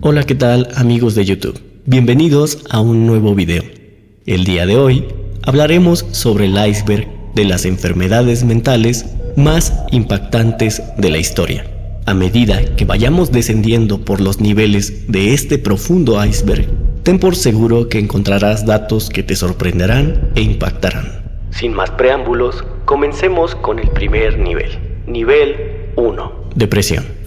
Hola, ¿qué tal amigos de YouTube? Bienvenidos a un nuevo video. El día de hoy hablaremos sobre el iceberg de las enfermedades mentales más impactantes de la historia. A medida que vayamos descendiendo por los niveles de este profundo iceberg, ten por seguro que encontrarás datos que te sorprenderán e impactarán. Sin más preámbulos, comencemos con el primer nivel. Nivel 1. Depresión.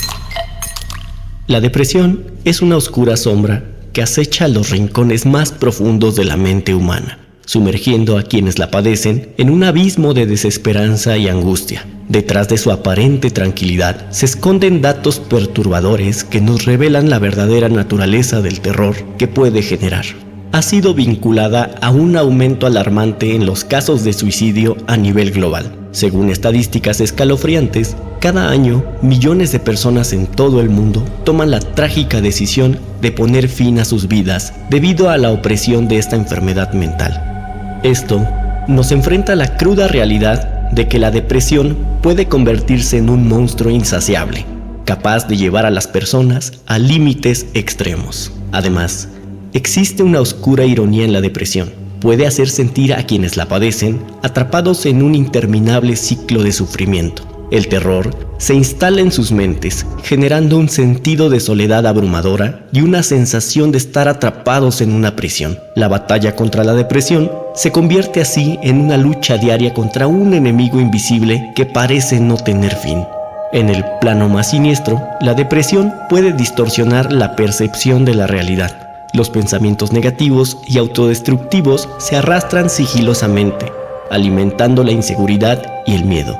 La depresión es una oscura sombra que acecha los rincones más profundos de la mente humana, sumergiendo a quienes la padecen en un abismo de desesperanza y angustia. Detrás de su aparente tranquilidad se esconden datos perturbadores que nos revelan la verdadera naturaleza del terror que puede generar. Ha sido vinculada a un aumento alarmante en los casos de suicidio a nivel global. Según estadísticas escalofriantes, cada año millones de personas en todo el mundo toman la trágica decisión de poner fin a sus vidas debido a la opresión de esta enfermedad mental. Esto nos enfrenta a la cruda realidad de que la depresión puede convertirse en un monstruo insaciable, capaz de llevar a las personas a límites extremos. Además, existe una oscura ironía en la depresión. Puede hacer sentir a quienes la padecen atrapados en un interminable ciclo de sufrimiento. El terror se instala en sus mentes, generando un sentido de soledad abrumadora y una sensación de estar atrapados en una prisión. La batalla contra la depresión se convierte así en una lucha diaria contra un enemigo invisible que parece no tener fin. En el plano más siniestro, la depresión puede distorsionar la percepción de la realidad. Los pensamientos negativos y autodestructivos se arrastran sigilosamente, alimentando la inseguridad y el miedo.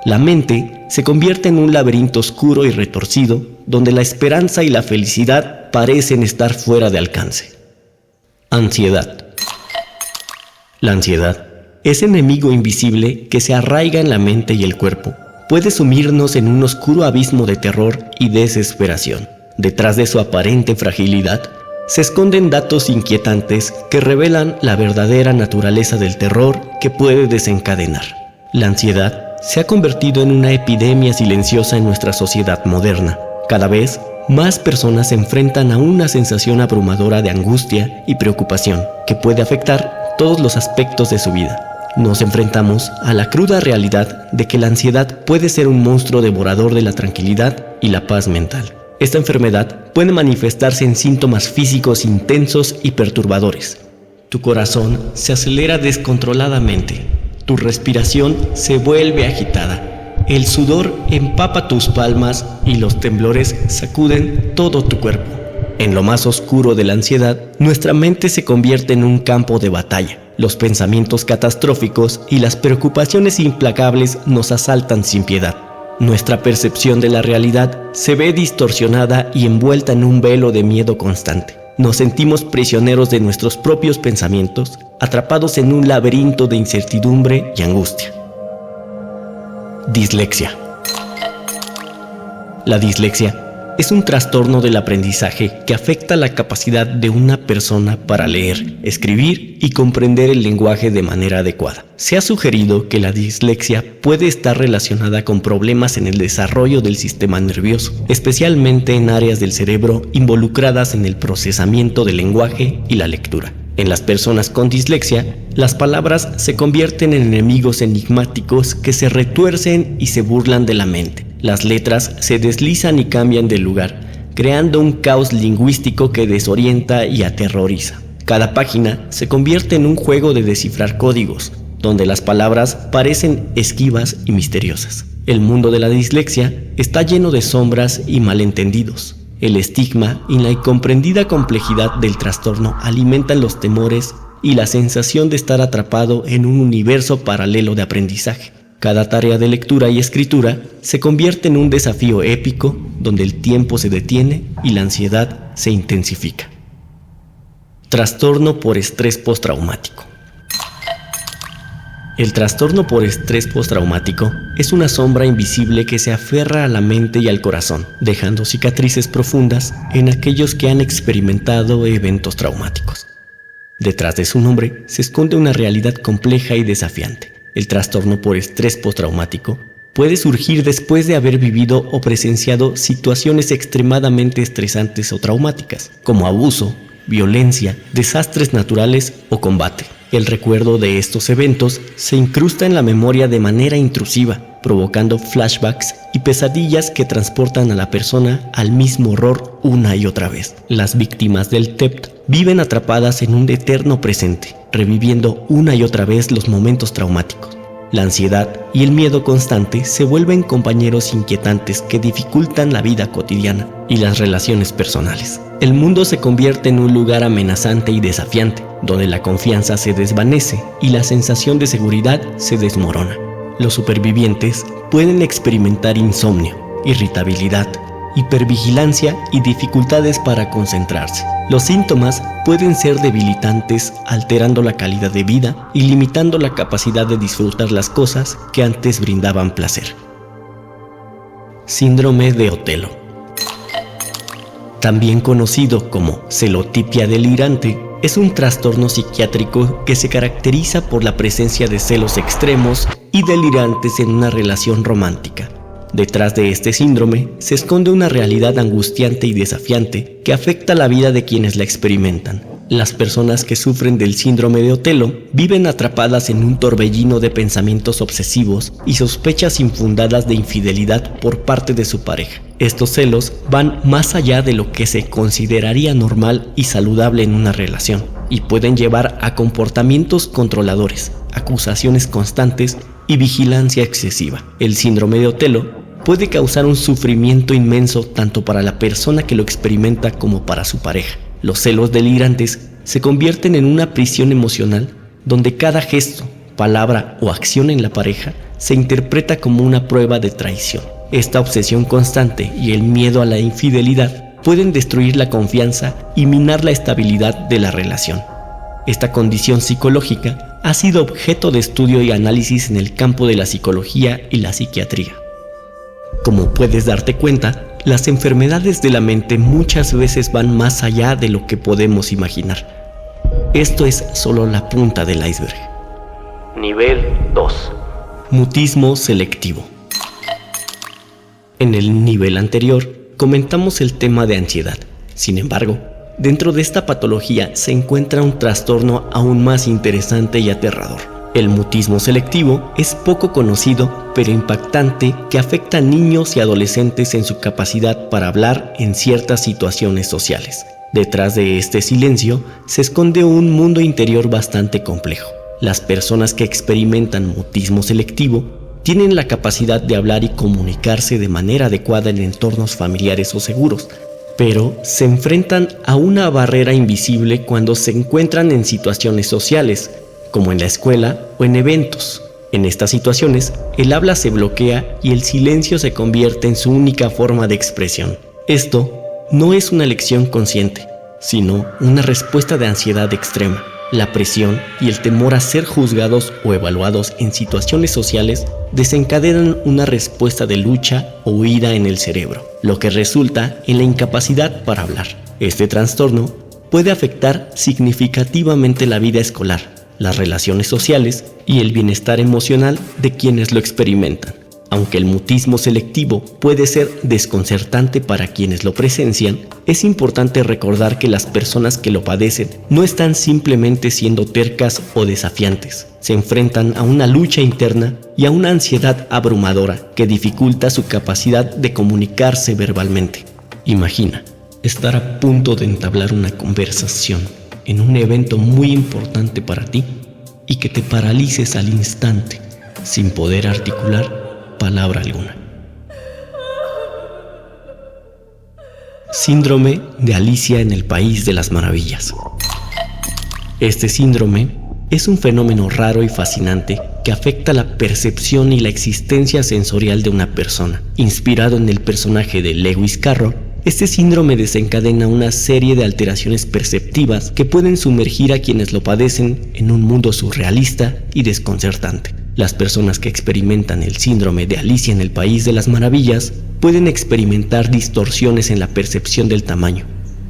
La mente se convierte en un laberinto oscuro y retorcido, donde la esperanza y la felicidad parecen estar fuera de alcance. Ansiedad. La ansiedad, ese enemigo invisible que se arraiga en la mente y el cuerpo, puede sumirnos en un oscuro abismo de terror y desesperación. Detrás de su aparente fragilidad, se esconden datos inquietantes que revelan la verdadera naturaleza del terror que puede desencadenar. La ansiedad se ha convertido en una epidemia silenciosa en nuestra sociedad moderna. Cada vez más personas se enfrentan a una sensación abrumadora de angustia y preocupación que puede afectar todos los aspectos de su vida. Nos enfrentamos a la cruda realidad de que la ansiedad puede ser un monstruo devorador de la tranquilidad y la paz mental. Esta enfermedad puede manifestarse en síntomas físicos intensos y perturbadores. Tu corazón se acelera descontroladamente, tu respiración se vuelve agitada, el sudor empapa tus palmas y los temblores sacuden todo tu cuerpo. En lo más oscuro de la ansiedad, nuestra mente se convierte en un campo de batalla. Los pensamientos catastróficos y las preocupaciones implacables nos asaltan sin piedad. Nuestra percepción de la realidad se ve distorsionada y envuelta en un velo de miedo constante. Nos sentimos prisioneros de nuestros propios pensamientos, atrapados en un laberinto de incertidumbre y angustia. Dislexia. La dislexia es un trastorno del aprendizaje que afecta la capacidad de una persona para leer, escribir y comprender el lenguaje de manera adecuada. Se ha sugerido que la dislexia puede estar relacionada con problemas en el desarrollo del sistema nervioso, especialmente en áreas del cerebro involucradas en el procesamiento del lenguaje y la lectura. En las personas con dislexia, las palabras se convierten en enemigos enigmáticos que se retuercen y se burlan de la mente. Las letras se deslizan y cambian de lugar, creando un caos lingüístico que desorienta y aterroriza. Cada página se convierte en un juego de descifrar códigos, donde las palabras parecen esquivas y misteriosas. El mundo de la dislexia está lleno de sombras y malentendidos. El estigma y la incomprendida complejidad del trastorno alimentan los temores y la sensación de estar atrapado en un universo paralelo de aprendizaje. Cada tarea de lectura y escritura se convierte en un desafío épico donde el tiempo se detiene y la ansiedad se intensifica. Trastorno por estrés postraumático. El trastorno por estrés postraumático es una sombra invisible que se aferra a la mente y al corazón, dejando cicatrices profundas en aquellos que han experimentado eventos traumáticos. Detrás de su nombre se esconde una realidad compleja y desafiante. El trastorno por estrés postraumático puede surgir después de haber vivido o presenciado situaciones extremadamente estresantes o traumáticas, como abuso, violencia, desastres naturales o combate. El recuerdo de estos eventos se incrusta en la memoria de manera intrusiva, provocando flashbacks y pesadillas que transportan a la persona al mismo horror una y otra vez. Las víctimas del TEPT viven atrapadas en un eterno presente, reviviendo una y otra vez los momentos traumáticos. La ansiedad y el miedo constante se vuelven compañeros inquietantes que dificultan la vida cotidiana y las relaciones personales. El mundo se convierte en un lugar amenazante y desafiante, donde la confianza se desvanece y la sensación de seguridad se desmorona. Los supervivientes pueden experimentar insomnio, irritabilidad, hipervigilancia y dificultades para concentrarse. Los síntomas pueden ser debilitantes, alterando la calidad de vida y limitando la capacidad de disfrutar las cosas que antes brindaban placer. Síndrome de Otelo. También conocido como celotipia delirante, es un trastorno psiquiátrico que se caracteriza por la presencia de celos extremos y delirantes en una relación romántica. Detrás de este síndrome se esconde una realidad angustiante y desafiante que afecta la vida de quienes la experimentan. Las personas que sufren del síndrome de Otelo viven atrapadas en un torbellino de pensamientos obsesivos y sospechas infundadas de infidelidad por parte de su pareja. Estos celos van más allá de lo que se consideraría normal y saludable en una relación y pueden llevar a comportamientos controladores, acusaciones constantes y vigilancia excesiva. El síndrome de Otelo puede causar un sufrimiento inmenso tanto para la persona que lo experimenta como para su pareja. Los celos delirantes se convierten en una prisión emocional donde cada gesto, palabra o acción en la pareja se interpreta como una prueba de traición. Esta obsesión constante y el miedo a la infidelidad pueden destruir la confianza y minar la estabilidad de la relación. Esta condición psicológica ha sido objeto de estudio y análisis en el campo de la psicología y la psiquiatría. Como puedes darte cuenta, las enfermedades de la mente muchas veces van más allá de lo que podemos imaginar. Esto es solo la punta del iceberg. Nivel 2. Mutismo selectivo. En el nivel anterior comentamos el tema de ansiedad. Sin embargo, dentro de esta patología se encuentra un trastorno aún más interesante y aterrador. El mutismo selectivo es poco conocido, pero impactante, que afecta a niños y adolescentes en su capacidad para hablar en ciertas situaciones sociales. Detrás de este silencio se esconde un mundo interior bastante complejo. Las personas que experimentan mutismo selectivo tienen la capacidad de hablar y comunicarse de manera adecuada en entornos familiares o seguros, pero se enfrentan a una barrera invisible cuando se encuentran en situaciones sociales, como en la escuela o en eventos. En estas situaciones, el habla se bloquea y el silencio se convierte en su única forma de expresión. Esto no es una elección consciente, sino una respuesta de ansiedad extrema. La presión y el temor a ser juzgados o evaluados en situaciones sociales desencadenan una respuesta de lucha o huida en el cerebro, lo que resulta en la incapacidad para hablar. Este trastorno puede afectar significativamente la vida escolar, las relaciones sociales y el bienestar emocional de quienes lo experimentan. Aunque el mutismo selectivo puede ser desconcertante para quienes lo presencian, es importante recordar que las personas que lo padecen no están simplemente siendo tercas o desafiantes. Se enfrentan a una lucha interna y a una ansiedad abrumadora que dificulta su capacidad de comunicarse verbalmente. Imagina estar a punto de entablar una conversación en un evento muy importante para ti y que te paralices al instante sin poder articular palabra alguna. Síndrome de Alicia en el País de las Maravillas. Este síndrome es un fenómeno raro y fascinante que afecta la percepción y la existencia sensorial de una persona. Inspirado en el personaje de Lewis Carroll, este síndrome desencadena una serie de alteraciones perceptivas que pueden sumergir a quienes lo padecen en un mundo surrealista y desconcertante. Las personas que experimentan el síndrome de Alicia en el País de las Maravillas pueden experimentar distorsiones en la percepción del tamaño,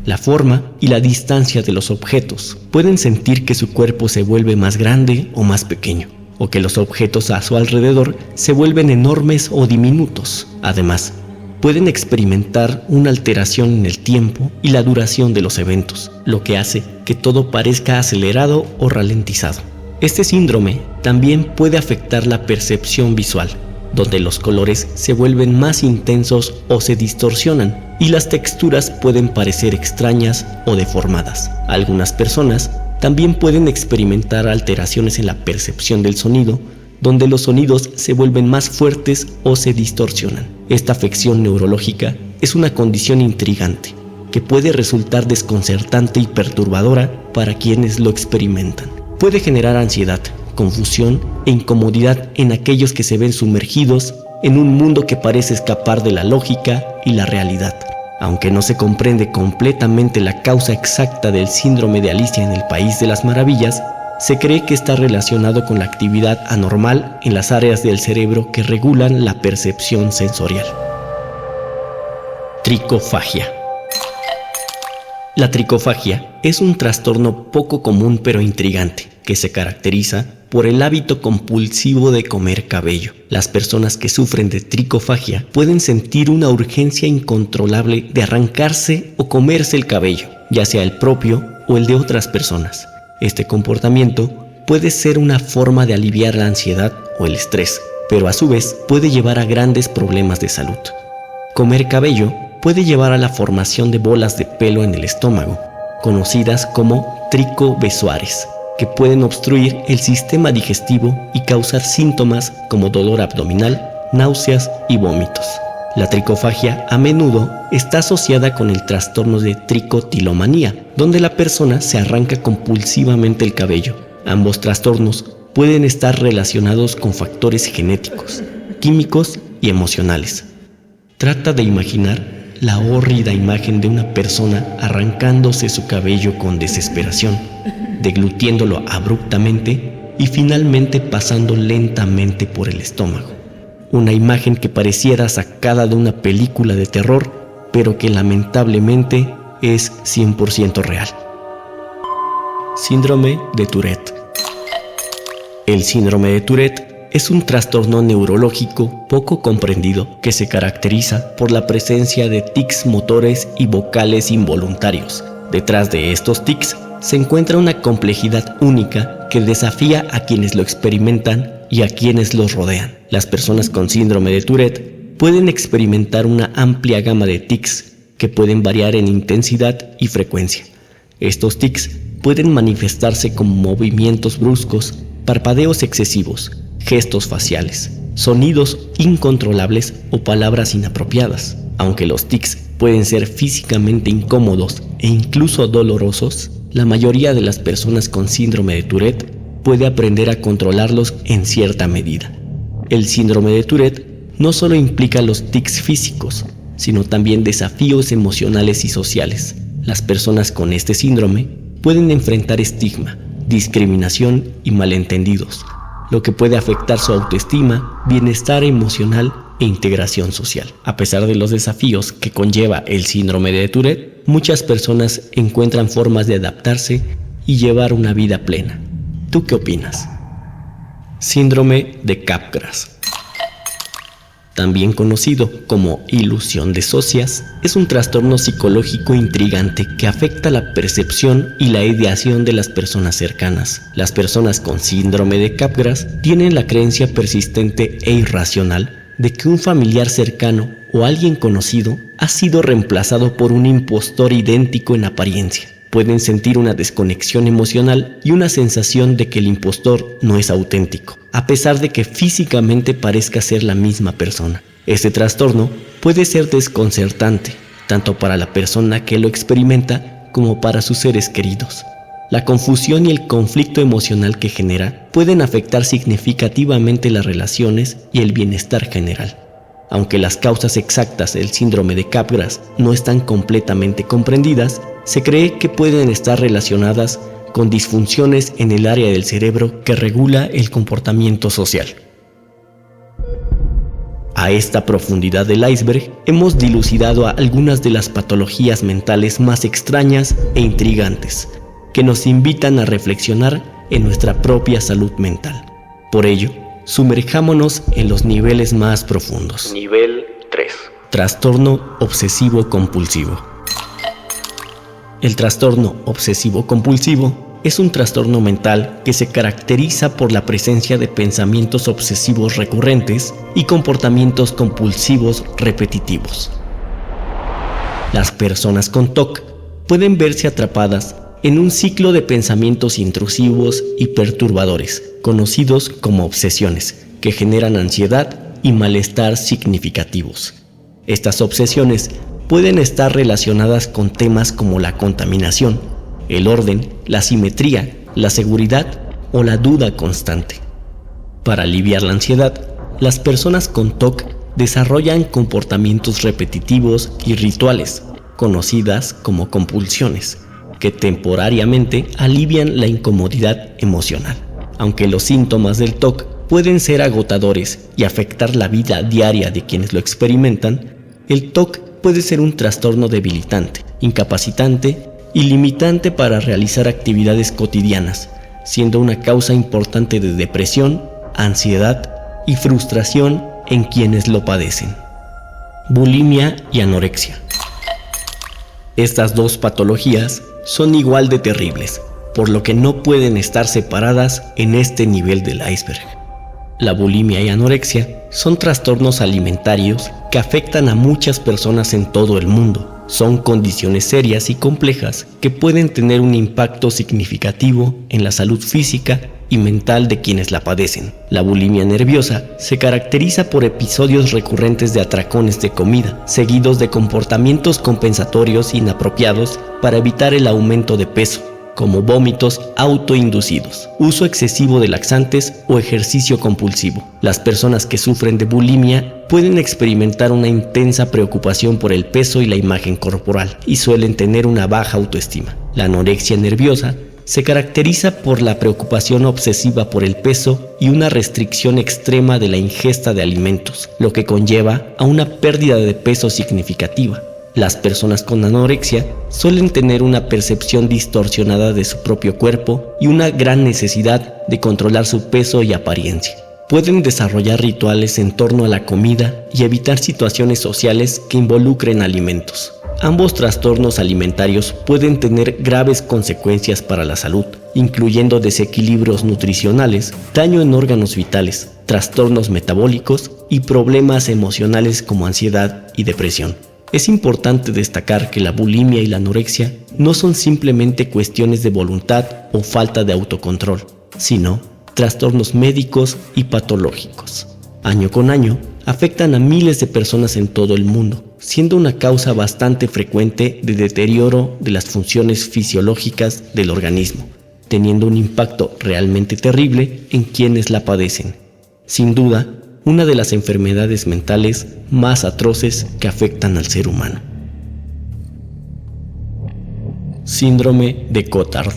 la forma y la distancia de los objetos. Pueden sentir que su cuerpo se vuelve más grande o más pequeño, o que los objetos a su alrededor se vuelven enormes o diminutos. Además, pueden experimentar una alteración en el tiempo y la duración de los eventos, lo que hace que todo parezca acelerado o ralentizado. Este síndrome también puede afectar la percepción visual, donde los colores se vuelven más intensos o se distorsionan y las texturas pueden parecer extrañas o deformadas. Algunas personas también pueden experimentar alteraciones en la percepción del sonido, donde los sonidos se vuelven más fuertes o se distorsionan. Esta afección neurológica es una condición intrigante que puede resultar desconcertante y perturbadora para quienes lo experimentan. Puede generar ansiedad, confusión e incomodidad en aquellos que se ven sumergidos en un mundo que parece escapar de la lógica y la realidad. Aunque no se comprende completamente la causa exacta del síndrome de Alicia en el País de las Maravillas, se cree que está relacionado con la actividad anormal en las áreas del cerebro que regulan la percepción sensorial. Tricofagia. La tricofagia es un trastorno poco común pero intrigante, que se caracteriza por el hábito compulsivo de comer cabello. Las personas que sufren de tricofagia pueden sentir una urgencia incontrolable de arrancarse o comerse el cabello, ya sea el propio o el de otras personas. Este comportamiento puede ser una forma de aliviar la ansiedad o el estrés, pero a su vez puede llevar a grandes problemas de salud. Comer cabello puede llevar a la formación de bolas de pelo en el estómago, conocidas como tricobesoares, que pueden obstruir el sistema digestivo y causar síntomas como dolor abdominal, náuseas y vómitos. La tricofagia a menudo está asociada con el trastorno de tricotilomanía, donde la persona se arranca compulsivamente el cabello. Ambos trastornos pueden estar relacionados con factores genéticos, químicos y emocionales. Trata de imaginar la hórrida imagen de una persona arrancándose su cabello con desesperación, deglutiéndolo abruptamente y finalmente pasando lentamente por el estómago. Una imagen que pareciera sacada de una película de terror, pero que lamentablemente es 100% real. Síndrome de Tourette. El síndrome de Tourette es un trastorno neurológico poco comprendido que se caracteriza por la presencia de tics motores y vocales involuntarios. Detrás de estos tics se encuentra una complejidad única que desafía a quienes lo experimentan y a quienes los rodean. Las personas con síndrome de Tourette pueden experimentar una amplia gama de tics que pueden variar en intensidad y frecuencia. Estos tics pueden manifestarse como movimientos bruscos, parpadeos excesivos, gestos faciales, sonidos incontrolables o palabras inapropiadas. Aunque los tics pueden ser físicamente incómodos e incluso dolorosos, la mayoría de las personas con síndrome de Tourette puede aprender a controlarlos en cierta medida. El síndrome de Tourette no solo implica los tics físicos, sino también desafíos emocionales y sociales. Las personas con este síndrome pueden enfrentar estigma, discriminación y malentendidos, lo que puede afectar su autoestima, bienestar emocional e integración social. A pesar de los desafíos que conlleva el síndrome de Tourette, muchas personas encuentran formas de adaptarse y llevar una vida plena. ¿Tú qué opinas? Síndrome de Capgras. También conocido como ilusión de socias, es un trastorno psicológico intrigante que afecta la percepción y la ideación de las personas cercanas. Las personas con síndrome de Capgras tienen la creencia persistente e irracional de que un familiar cercano o alguien conocido ha sido reemplazado por un impostor idéntico en apariencia. Pueden sentir una desconexión emocional y una sensación de que el impostor no es auténtico, a pesar de que físicamente parezca ser la misma persona. Este trastorno puede ser desconcertante, tanto para la persona que lo experimenta como para sus seres queridos. La confusión y el conflicto emocional que genera pueden afectar significativamente las relaciones y el bienestar general. Aunque las causas exactas del síndrome de Capgras no están completamente comprendidas, se cree que pueden estar relacionadas con disfunciones en el área del cerebro que regula el comportamiento social. A esta profundidad del iceberg hemos dilucidado algunas de las patologías mentales más extrañas e intrigantes, que nos invitan a reflexionar en nuestra propia salud mental. Por ello, sumerjámonos en los niveles más profundos. Nivel 3. Trastorno obsesivo compulsivo. El trastorno obsesivo compulsivo es un trastorno mental que se caracteriza por la presencia de pensamientos obsesivos recurrentes y comportamientos compulsivos repetitivos. Las personas con TOC pueden verse atrapadas en un ciclo de pensamientos intrusivos y perturbadores, conocidos como obsesiones, que generan ansiedad y malestar significativos. Estas obsesiones pueden estar relacionadas con temas como la contaminación, el orden, la simetría, la seguridad o la duda constante. Para aliviar la ansiedad, las personas con TOC desarrollan comportamientos repetitivos y rituales, conocidas como compulsiones, que temporariamente alivian la incomodidad emocional. Aunque los síntomas del TOC pueden ser agotadores y afectar la vida diaria de quienes lo experimentan, el TOC puede ser un trastorno debilitante, incapacitante y limitante para realizar actividades cotidianas, siendo una causa importante de depresión, ansiedad y frustración en quienes lo padecen. Bulimia y anorexia. Estas dos patologías son igual de terribles, por lo que no pueden estar separadas en este nivel del iceberg. La bulimia y anorexia son trastornos alimentarios que afectan a muchas personas en todo el mundo. Son condiciones serias y complejas que pueden tener un impacto significativo en la salud física y mental de quienes la padecen. La bulimia nerviosa se caracteriza por episodios recurrentes de atracones de comida, seguidos de comportamientos compensatorios inapropiados para evitar el aumento de peso, como vómitos autoinducidos, uso excesivo de laxantes o ejercicio compulsivo. Las personas que sufren de bulimia pueden experimentar una intensa preocupación por el peso y la imagen corporal y suelen tener una baja autoestima. La anorexia nerviosa se caracteriza por la preocupación obsesiva por el peso y una restricción extrema de la ingesta de alimentos, lo que conlleva a una pérdida de peso significativa. Las personas con anorexia suelen tener una percepción distorsionada de su propio cuerpo y una gran necesidad de controlar su peso y apariencia. Pueden desarrollar rituales en torno a la comida y evitar situaciones sociales que involucren alimentos. Ambos trastornos alimentarios pueden tener graves consecuencias para la salud, incluyendo desequilibrios nutricionales, daño en órganos vitales, trastornos metabólicos y problemas emocionales como ansiedad y depresión. Es importante destacar que la bulimia y la anorexia no son simplemente cuestiones de voluntad o falta de autocontrol, sino trastornos médicos y patológicos. Año con año, afectan a miles de personas en todo el mundo, siendo una causa bastante frecuente de deterioro de las funciones fisiológicas del organismo, teniendo un impacto realmente terrible en quienes la padecen. Sin duda, una de las enfermedades mentales más atroces que afectan al ser humano. Síndrome de Cotard.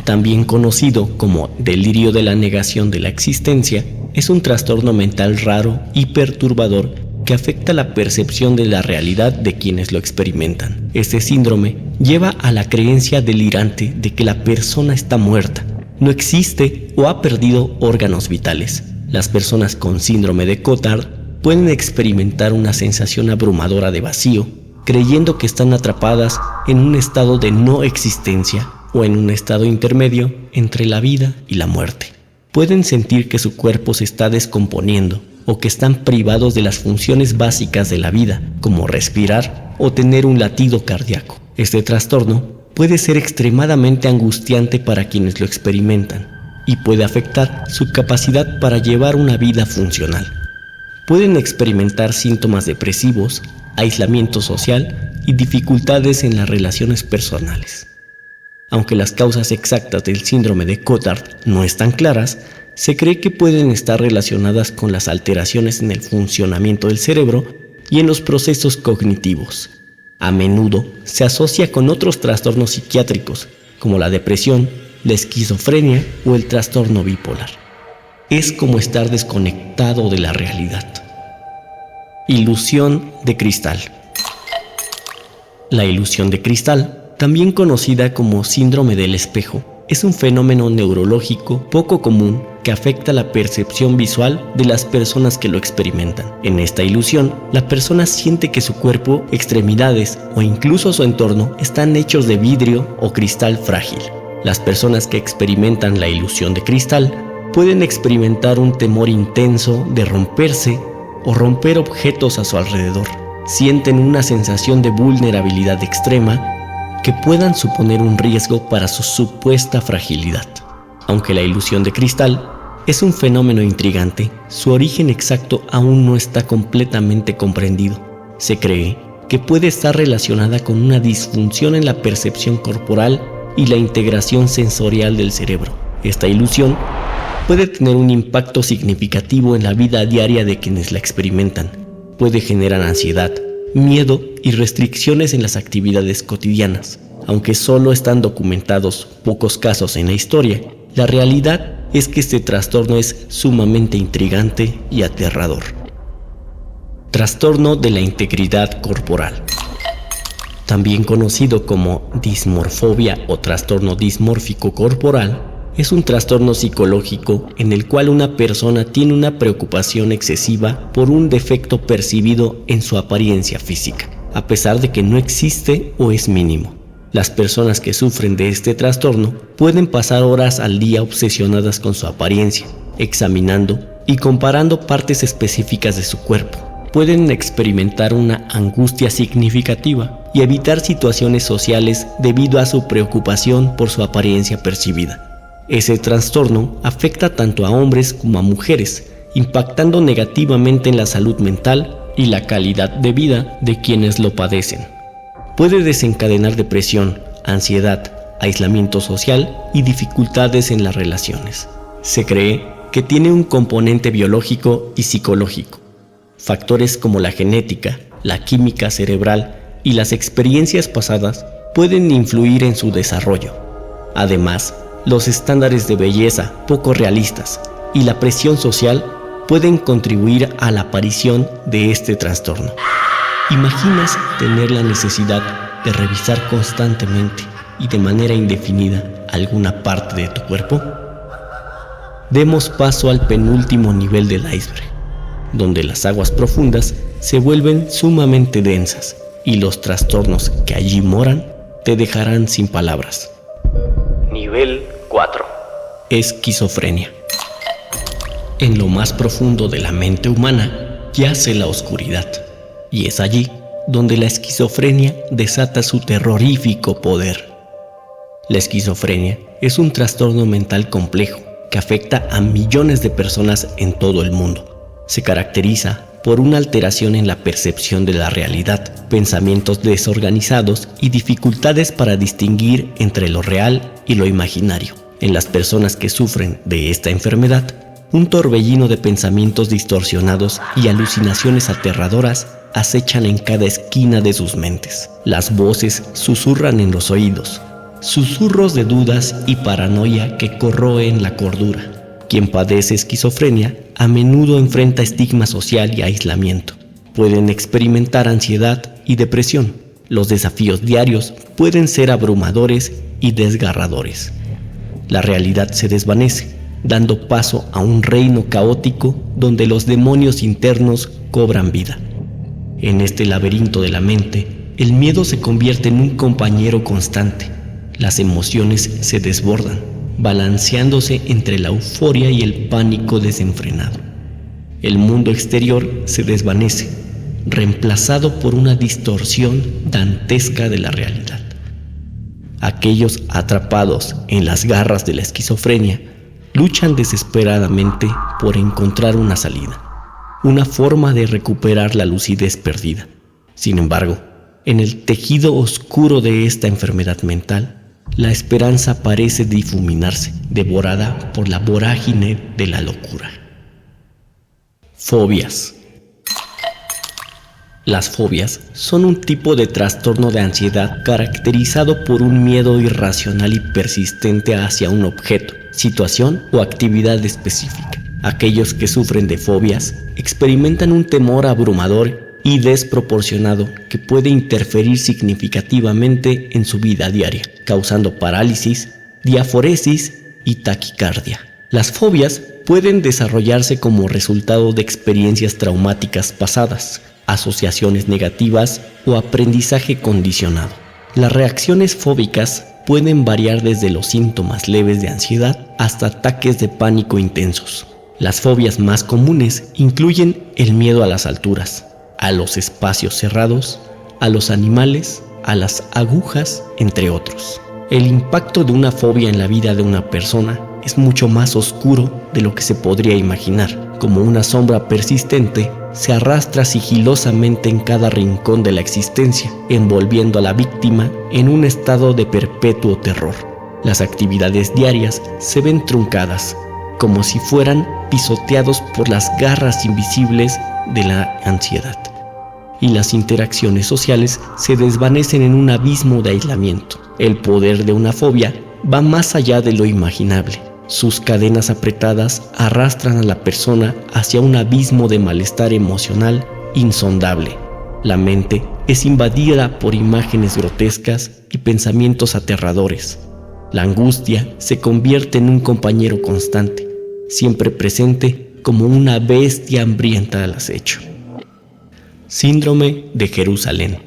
También conocido como delirio de la negación de la existencia, es un trastorno mental raro y perturbador que afecta la percepción de la realidad de quienes lo experimentan. Este síndrome lleva a la creencia delirante de que la persona está muerta, no existe o ha perdido órganos vitales. Las personas con síndrome de Cotard pueden experimentar una sensación abrumadora de vacío, creyendo que están atrapadas en un estado de no existencia o en un estado intermedio entre la vida y la muerte. Pueden sentir que su cuerpo se está descomponiendo o que están privados de las funciones básicas de la vida, como respirar o tener un latido cardíaco. Este trastorno puede ser extremadamente angustiante para quienes lo experimentan y puede afectar su capacidad para llevar una vida funcional. Pueden experimentar síntomas depresivos, aislamiento social y dificultades en las relaciones personales. Aunque las causas exactas del síndrome de Cotard no están claras, se cree que pueden estar relacionadas con las alteraciones en el funcionamiento del cerebro y en los procesos cognitivos. A menudo se asocia con otros trastornos psiquiátricos, como la depresión, la esquizofrenia o el trastorno bipolar. Es como estar desconectado de la realidad. Ilusión de cristal. La ilusión de cristal, también conocida como síndrome del espejo, es un fenómeno neurológico poco común que afecta la percepción visual de las personas que lo experimentan. En esta ilusión, la persona siente que su cuerpo, extremidades o incluso su entorno están hechos de vidrio o cristal frágil. Las personas que experimentan la ilusión de cristal pueden experimentar un temor intenso de romperse o romper objetos a su alrededor. Sienten una sensación de vulnerabilidad extrema que puedan suponer un riesgo para su supuesta fragilidad. Aunque la ilusión de cristal es un fenómeno intrigante, su origen exacto aún no está completamente comprendido. Se cree que puede estar relacionada con una disfunción en la percepción corporal y la integración sensorial del cerebro. Esta ilusión puede tener un impacto significativo en la vida diaria de quienes la experimentan. Puede generar ansiedad, miedo y restricciones en las actividades cotidianas. Aunque solo están documentados pocos casos en la historia, la realidad es que este trastorno es sumamente intrigante y aterrador. Trastorno de la integridad corporal. También conocido como dismorfobia o trastorno dismórfico corporal, es un trastorno psicológico en el cual una persona tiene una preocupación excesiva por un defecto percibido en su apariencia física, a pesar de que no existe o es mínimo. Las personas que sufren de este trastorno pueden pasar horas al día obsesionadas con su apariencia, examinando y comparando partes específicas de su cuerpo. Pueden experimentar una angustia significativa y evitar situaciones sociales debido a su preocupación por su apariencia percibida. Ese trastorno afecta tanto a hombres como a mujeres, impactando negativamente en la salud mental y la calidad de vida de quienes lo padecen. Puede desencadenar depresión, ansiedad, aislamiento social y dificultades en las relaciones. Se cree que tiene un componente biológico y psicológico. Factores como la genética, la química cerebral y las experiencias pasadas pueden influir en su desarrollo. Además, los estándares de belleza poco realistas y la presión social pueden contribuir a la aparición de este trastorno. ¿Imaginas tener la necesidad de revisar constantemente y de manera indefinida alguna parte de tu cuerpo? Demos paso al penúltimo nivel del iceberg, donde las aguas profundas se vuelven sumamente densas y los trastornos que allí moran te dejarán sin palabras. Nivel 4. Esquizofrenia. En lo más profundo de la mente humana yace la oscuridad, y es allí donde la esquizofrenia desata su terrorífico poder. La esquizofrenia es un trastorno mental complejo que afecta a millones de personas en todo el mundo. Se caracteriza por una alteración en la percepción de la realidad, pensamientos desorganizados y dificultades para distinguir entre lo real y lo imaginario. En las personas que sufren de esta enfermedad, un torbellino de pensamientos distorsionados y alucinaciones aterradoras acechan en cada esquina de sus mentes. Las voces susurran en los oídos, susurros de dudas y paranoia que corroen la cordura. Quien padece esquizofrenia a menudo enfrenta estigma social y aislamiento. Pueden experimentar ansiedad y depresión. Los desafíos diarios pueden ser abrumadores y desgarradores. La realidad se desvanece, dando paso a un reino caótico donde los demonios internos cobran vida. En este laberinto de la mente, el miedo se convierte en un compañero constante. Las emociones se desbordan, balanceándose entre la euforia y el pánico desenfrenado. El mundo exterior se desvanece, reemplazado por una distorsión dantesca de la realidad. Aquellos atrapados en las garras de la esquizofrenia luchan desesperadamente por encontrar una salida, una forma de recuperar la lucidez perdida. Sin embargo, en el tejido oscuro de esta enfermedad mental, la esperanza parece difuminarse, devorada por la vorágine de la locura. Fobias. Las fobias son un tipo de trastorno de ansiedad caracterizado por un miedo irracional y persistente hacia un objeto, situación o actividad específica. Aquellos que sufren de fobias experimentan un temor abrumador y desproporcionado que puede interferir significativamente en su vida diaria, causando parálisis, diaforesis y taquicardia. Las fobias pueden desarrollarse como resultado de experiencias traumáticas pasadas, asociaciones negativas o aprendizaje condicionado. Las reacciones fóbicas pueden variar desde los síntomas leves de ansiedad hasta ataques de pánico intensos. Las fobias más comunes incluyen el miedo a las alturas, a los espacios cerrados, a los animales, a las agujas, entre otros. El impacto de una fobia en la vida de una persona es mucho más oscuro de lo que se podría imaginar. Como una sombra persistente, se arrastra sigilosamente en cada rincón de la existencia, envolviendo a la víctima en un estado de perpetuo terror. Las actividades diarias se ven truncadas, como si fueran pisoteados por las garras invisibles de la ansiedad. Y las interacciones sociales se desvanecen en un abismo de aislamiento. El poder de una fobia va más allá de lo imaginable. Sus cadenas apretadas arrastran a la persona hacia un abismo de malestar emocional insondable. La mente es invadida por imágenes grotescas y pensamientos aterradores. La angustia se convierte en un compañero constante, siempre presente como una bestia hambrienta al acecho. Síndrome de Jerusalén.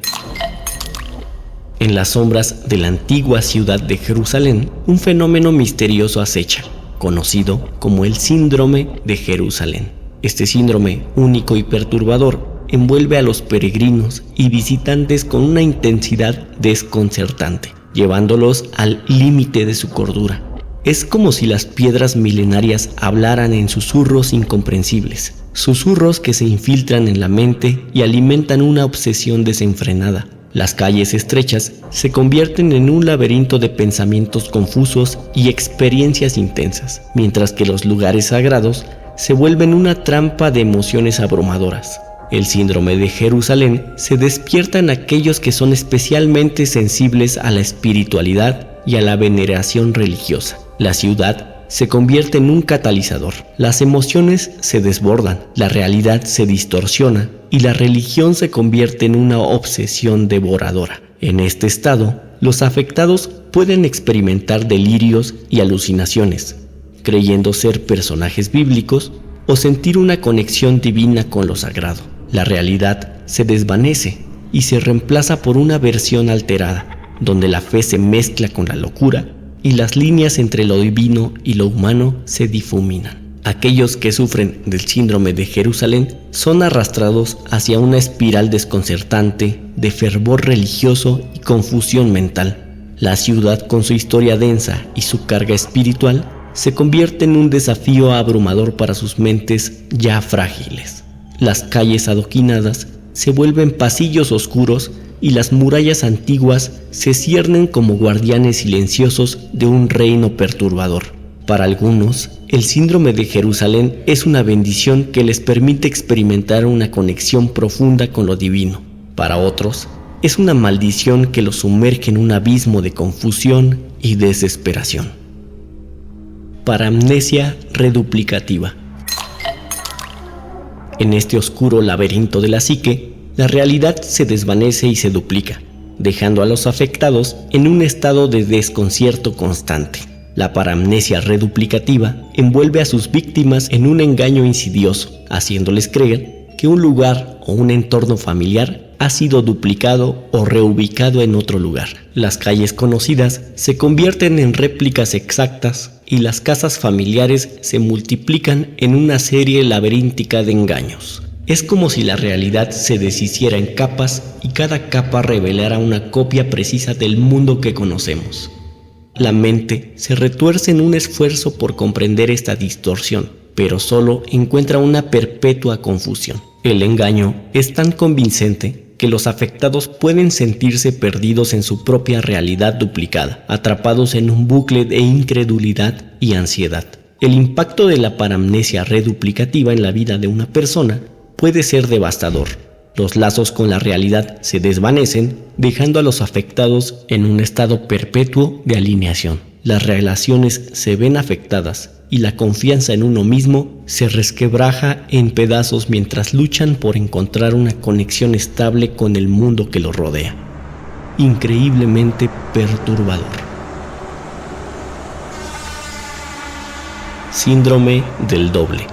En las sombras de la antigua ciudad de Jerusalén, un fenómeno misterioso acecha, conocido como el Síndrome de Jerusalén. Este síndrome, único y perturbador, envuelve a los peregrinos y visitantes con una intensidad desconcertante, llevándolos al límite de su cordura. Es como si las piedras milenarias hablaran en susurros incomprensibles, susurros que se infiltran en la mente y alimentan una obsesión desenfrenada. Las calles estrechas se convierten en un laberinto de pensamientos confusos y experiencias intensas, mientras que los lugares sagrados se vuelven una trampa de emociones abrumadoras. El síndrome de Jerusalén se despierta en aquellos que son especialmente sensibles a la espiritualidad y a la veneración religiosa. La ciudad se convierte en un catalizador. Las emociones se desbordan, la realidad se distorsiona y la religión se convierte en una obsesión devoradora. En este estado, los afectados pueden experimentar delirios y alucinaciones, creyendo ser personajes bíblicos o sentir una conexión divina con lo sagrado. La realidad se desvanece y se reemplaza por una versión alterada, donde la fe se mezcla con la locura y las líneas entre lo divino y lo humano se difuminan. Aquellos que sufren del síndrome de Jerusalén son arrastrados hacia una espiral desconcertante de fervor religioso y confusión mental. La ciudad, con su historia densa y su carga espiritual, se convierte en un desafío abrumador para sus mentes ya frágiles. Las calles adoquinadas se vuelven pasillos oscuros y las murallas antiguas se ciernen como guardianes silenciosos de un reino perturbador. Para algunos, el síndrome de Jerusalén es una bendición que les permite experimentar una conexión profunda con lo divino. Para otros, es una maldición que los sumerge en un abismo de confusión y desesperación. Paramnesia reduplicativa. En este oscuro laberinto de la psique, la realidad se desvanece y se duplica, dejando a los afectados en un estado de desconcierto constante. La paramnesia reduplicativa envuelve a sus víctimas en un engaño insidioso, haciéndoles creer que un lugar o un entorno familiar ha sido duplicado o reubicado en otro lugar. Las calles conocidas se convierten en réplicas exactas y las casas familiares se multiplican en una serie laberíntica de engaños. Es como si la realidad se deshiciera en capas y cada capa revelara una copia precisa del mundo que conocemos. La mente se retuerce en un esfuerzo por comprender esta distorsión, pero solo encuentra una perpetua confusión. El engaño es tan convincente que los afectados pueden sentirse perdidos en su propia realidad duplicada, atrapados en un bucle de incredulidad y ansiedad. El impacto de la paramnesia reduplicativa en la vida de una persona puede ser devastador. Los lazos con la realidad se desvanecen, dejando a los afectados en un estado perpetuo de alineación. Las relaciones se ven afectadas y la confianza en uno mismo se resquebraja en pedazos mientras luchan por encontrar una conexión estable con el mundo que los rodea. Increíblemente perturbador. Síndrome del doble.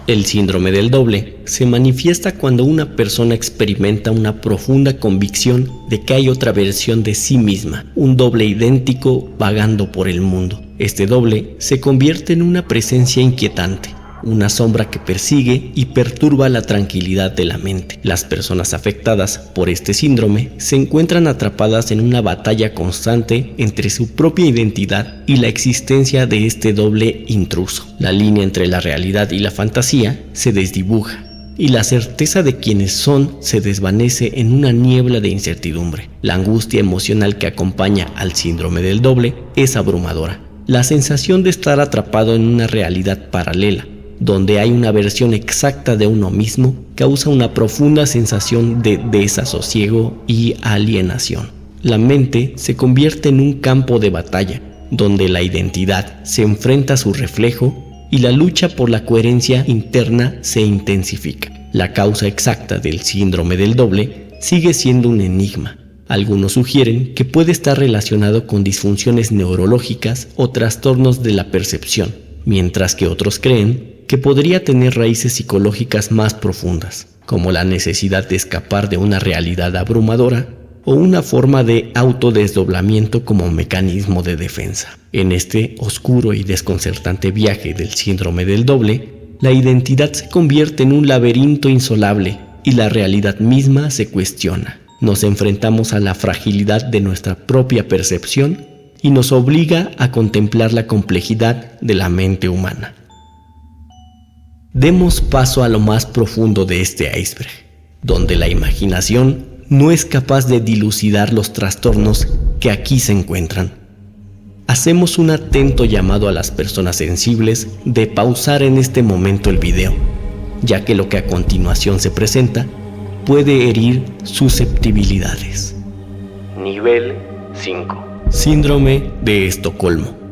El síndrome del doble se manifiesta cuando una persona experimenta una profunda convicción de que hay otra versión de sí misma, un doble idéntico vagando por el mundo. Este doble se convierte en una presencia inquietante, una sombra que persigue y perturba la tranquilidad de la mente. Las personas afectadas por este síndrome se encuentran atrapadas en una batalla constante entre su propia identidad y la existencia de este doble intruso. La línea entre la realidad y la fantasía se desdibuja, y la certeza de quienes son se desvanece en una niebla de incertidumbre. La angustia emocional que acompaña al síndrome del doble es abrumadora. La sensación de estar atrapado en una realidad paralela, donde hay una versión exacta de uno mismo, causa una profunda sensación de desasosiego y alienación. La mente se convierte en un campo de batalla, donde la identidad se enfrenta a su reflejo y la lucha por la coherencia interna se intensifica. La causa exacta del síndrome del doble sigue siendo un enigma. Algunos sugieren que puede estar relacionado con disfunciones neurológicas o trastornos de la percepción, mientras que otros creen que podría tener raíces psicológicas más profundas, como la necesidad de escapar de una realidad abrumadora o una forma de autodesdoblamiento como mecanismo de defensa. En este oscuro y desconcertante viaje del síndrome del doble, la identidad se convierte en un laberinto insolable y la realidad misma se cuestiona. Nos enfrentamos a la fragilidad de nuestra propia percepción y nos obliga a contemplar la complejidad de la mente humana. Demos paso a lo más profundo de este iceberg, donde la imaginación no es capaz de dilucidar los trastornos que aquí se encuentran. Hacemos un atento llamado a las personas sensibles de pausar en este momento el video, ya que lo que a continuación se presenta puede herir susceptibilidades. Nivel 5. Síndrome de Estocolmo.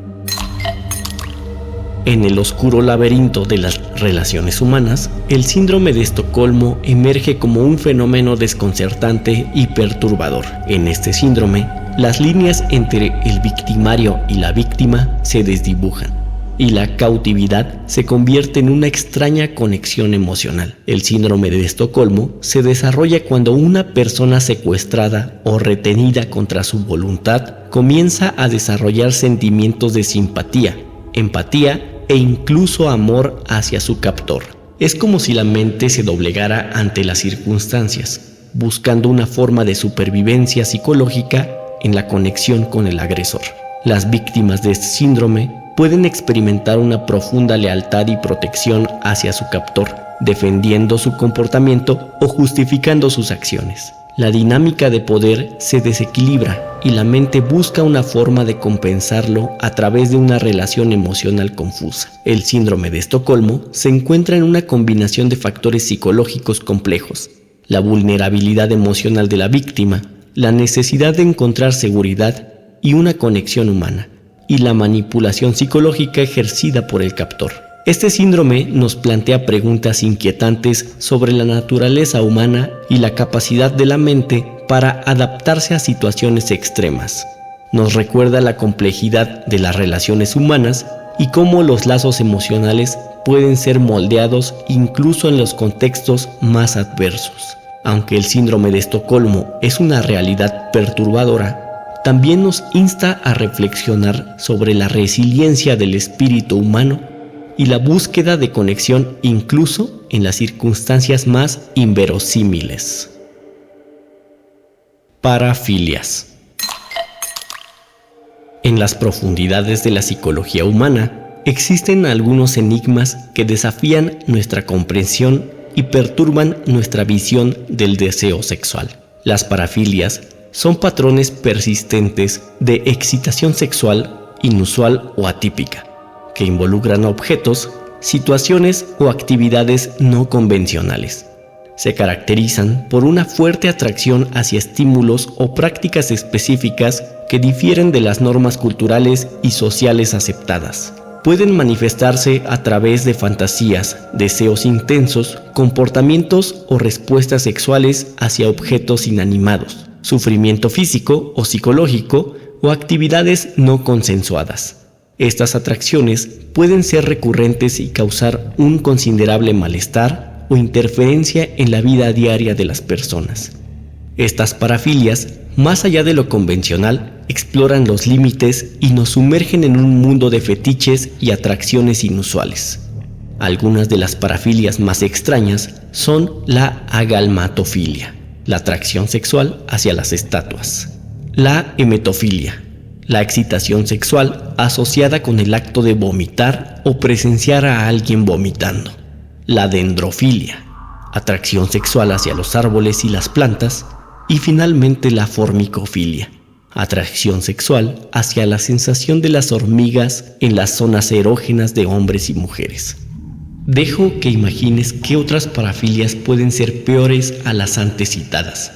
En el oscuro laberinto de las relaciones humanas, el síndrome de Estocolmo emerge como un fenómeno desconcertante y perturbador. En este síndrome, las líneas entre el victimario y la víctima se desdibujan, y la cautividad se convierte en una extraña conexión emocional. El síndrome de Estocolmo se desarrolla cuando una persona secuestrada o retenida contra su voluntad comienza a desarrollar sentimientos de simpatía, empatía e incluso amor hacia su captor. Es como si la mente se doblegara ante las circunstancias, buscando una forma de supervivencia psicológica en la conexión con el agresor. Las víctimas de este síndrome pueden experimentar una profunda lealtad y protección hacia su captor, defendiendo su comportamiento o justificando sus acciones. La dinámica de poder se desequilibra y la mente busca una forma de compensarlo a través de una relación emocional confusa. El síndrome de Estocolmo se encuentra en una combinación de factores psicológicos complejos: la vulnerabilidad emocional de la víctima, la necesidad de encontrar seguridad y una conexión humana, y la manipulación psicológica ejercida por el captor. Este síndrome nos plantea preguntas inquietantes sobre la naturaleza humana y la capacidad de la mente para adaptarse a situaciones extremas. Nos recuerda la complejidad de las relaciones humanas y cómo los lazos emocionales pueden ser moldeados incluso en los contextos más adversos. Aunque el síndrome de Estocolmo es una realidad perturbadora, también nos insta a reflexionar sobre la resiliencia del espíritu humano y la búsqueda de conexión incluso en las circunstancias más inverosímiles. Parafilias. En las profundidades de la psicología humana existen algunos enigmas que desafían nuestra comprensión y perturban nuestra visión del deseo sexual. Las parafilias son patrones persistentes de excitación sexual inusual o atípica, que involucran objetos, situaciones o actividades no convencionales. Se caracterizan por una fuerte atracción hacia estímulos o prácticas específicas que difieren de las normas culturales y sociales aceptadas. Pueden manifestarse a través de fantasías, deseos intensos, comportamientos o respuestas sexuales hacia objetos inanimados, sufrimiento físico o psicológico o actividades no consensuadas. Estas atracciones pueden ser recurrentes y causar un considerable malestar o interferencia en la vida diaria de las personas. Estas parafilias, más allá de lo convencional, exploran los límites y nos sumergen en un mundo de fetiches y atracciones inusuales. Algunas de las parafilias más extrañas son la agalmatofilia, la atracción sexual hacia las estatuas; la emetofilia, la excitación sexual asociada con el acto de vomitar o presenciar a alguien vomitando; la dendrofilia, atracción sexual hacia los árboles y las plantas; y finalmente la formicofilia, atracción sexual hacia la sensación de las hormigas en las zonas erógenas de hombres y mujeres. Dejo que imagines qué otras parafilias pueden ser peores a las antes citadas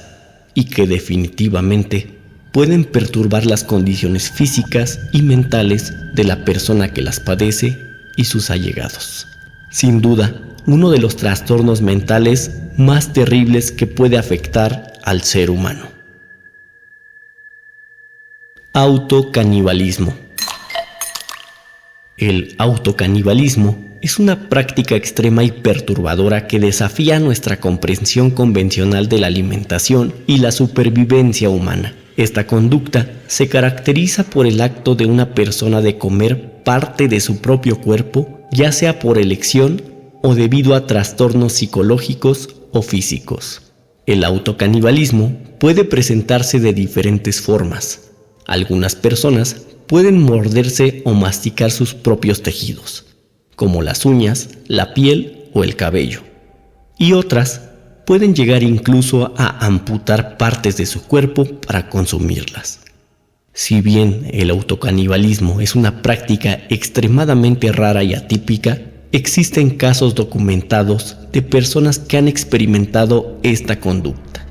y que definitivamente pueden perturbar las condiciones físicas y mentales de la persona que las padece y sus allegados. Sin duda, uno de los trastornos mentales más terribles que puede afectar al ser humano. Autocanibalismo. El autocanibalismo es una práctica extrema y perturbadora que desafía nuestra comprensión convencional de la alimentación y la supervivencia humana. Esta conducta se caracteriza por el acto de una persona de comer parte de su propio cuerpo, ya sea por elección o debido a trastornos psicológicos o físicos. El autocanibalismo puede presentarse de diferentes formas. Algunas personas pueden morderse o masticar sus propios tejidos, como las uñas, la piel o el cabello, y otras pueden llegar incluso a amputar partes de su cuerpo para consumirlas. Si bien el autocanibalismo es una práctica extremadamente rara y atípica, existen casos documentados de personas que han experimentado esta conducta.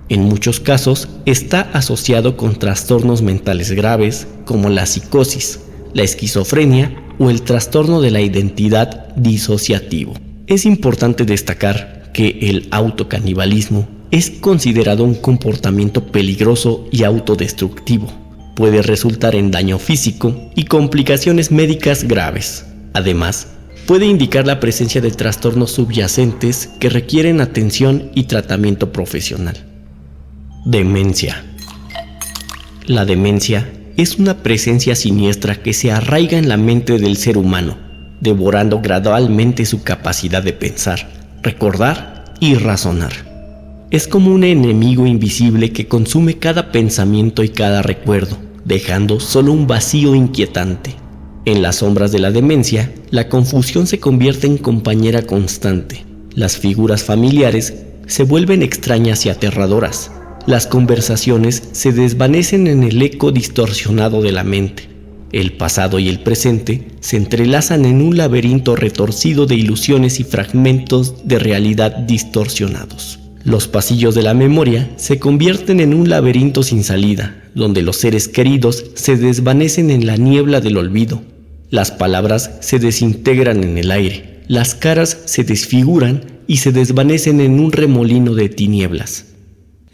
En muchos casos está asociado con trastornos mentales graves como la psicosis, la esquizofrenia o el trastorno de la identidad disociativo. Es importante destacar que el autocanibalismo es considerado un comportamiento peligroso y autodestructivo. Puede resultar en daño físico y complicaciones médicas graves. Además, puede indicar la presencia de trastornos subyacentes que requieren atención y tratamiento profesional. Demencia. La demencia es una presencia siniestra que se arraiga en la mente del ser humano, devorando gradualmente su capacidad de pensar, recordar y razonar. Es como un enemigo invisible que consume cada pensamiento y cada recuerdo, dejando solo un vacío inquietante. En las sombras de la demencia, la confusión se convierte en compañera constante. Las figuras familiares se vuelven extrañas y aterradoras. Las conversaciones se desvanecen en el eco distorsionado de la mente. El pasado y el presente se entrelazan en un laberinto retorcido de ilusiones y fragmentos de realidad distorsionados. Los pasillos de la memoria se convierten en un laberinto sin salida, donde los seres queridos se desvanecen en la niebla del olvido. Las palabras se desintegran en el aire, las caras se desfiguran y se desvanecen en un remolino de tinieblas.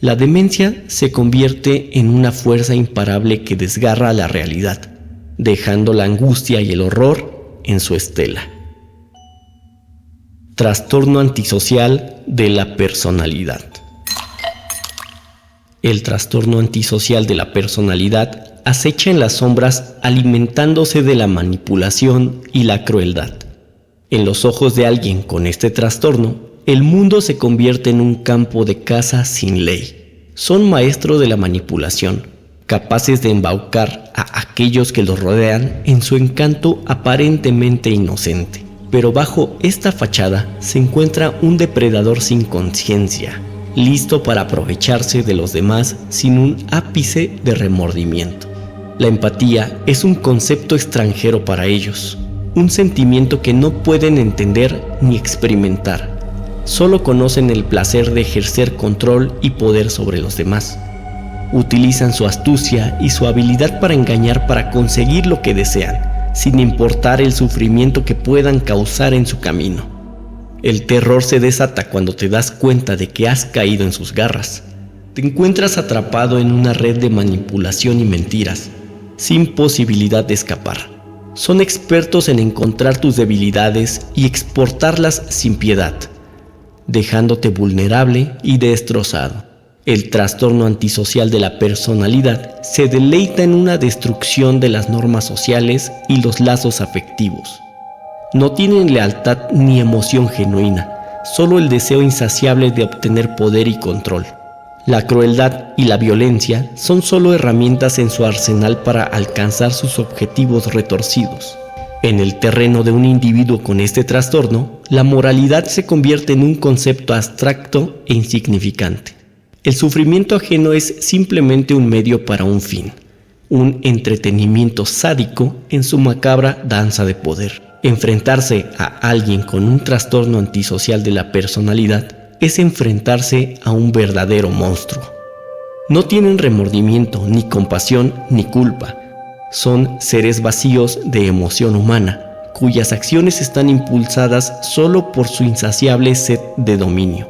La demencia se convierte en una fuerza imparable que desgarra la realidad, dejando la angustia y el horror en su estela. Trastorno antisocial de la personalidad. El trastorno antisocial de la personalidad acecha en las sombras, alimentándose de la manipulación y la crueldad. En los ojos de alguien con este trastorno, el mundo se convierte en un campo de caza sin ley. Son maestros de la manipulación, capaces de embaucar a aquellos que los rodean en su encanto aparentemente inocente. Pero bajo esta fachada se encuentra un depredador sin conciencia, listo para aprovecharse de los demás sin un ápice de remordimiento. La empatía es un concepto extranjero para ellos, un sentimiento que no pueden entender ni experimentar. Solo conocen el placer de ejercer control y poder sobre los demás. Utilizan su astucia y su habilidad para engañar para conseguir lo que desean, sin importar el sufrimiento que puedan causar en su camino. El terror se desata cuando te das cuenta de que has caído en sus garras. Te encuentras atrapado en una red de manipulación y mentiras, sin posibilidad de escapar. Son expertos en encontrar tus debilidades y exportarlas sin piedad, dejándote vulnerable y destrozado. El trastorno antisocial de la personalidad se deleita en una destrucción de las normas sociales y los lazos afectivos. No tienen lealtad ni emoción genuina, solo el deseo insaciable de obtener poder y control. La crueldad y la violencia son solo herramientas en su arsenal para alcanzar sus objetivos retorcidos. En el terreno de un individuo con este trastorno, la moralidad se convierte en un concepto abstracto e insignificante. El sufrimiento ajeno es simplemente un medio para un fin, un entretenimiento sádico en su macabra danza de poder. Enfrentarse a alguien con un trastorno antisocial de la personalidad es enfrentarse a un verdadero monstruo. No tienen remordimiento, ni compasión, ni culpa. Son seres vacíos de emoción humana, cuyas acciones están impulsadas solo por su insaciable sed de dominio.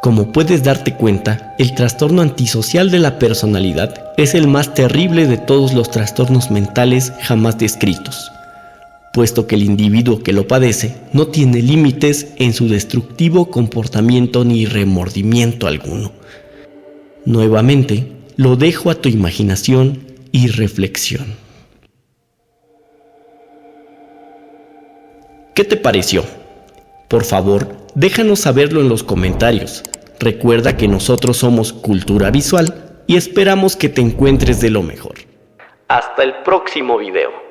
Como puedes darte cuenta, el trastorno antisocial de la personalidad es el más terrible de todos los trastornos mentales jamás descritos, puesto que el individuo que lo padece no tiene límites en su destructivo comportamiento ni remordimiento alguno. Nuevamente, lo dejo a tu imaginación y reflexión. ¿Qué te pareció? Por favor, déjanos saberlo en los comentarios. Recuerda que nosotros somos Cultura Visual y esperamos que te encuentres de lo mejor. Hasta el próximo video.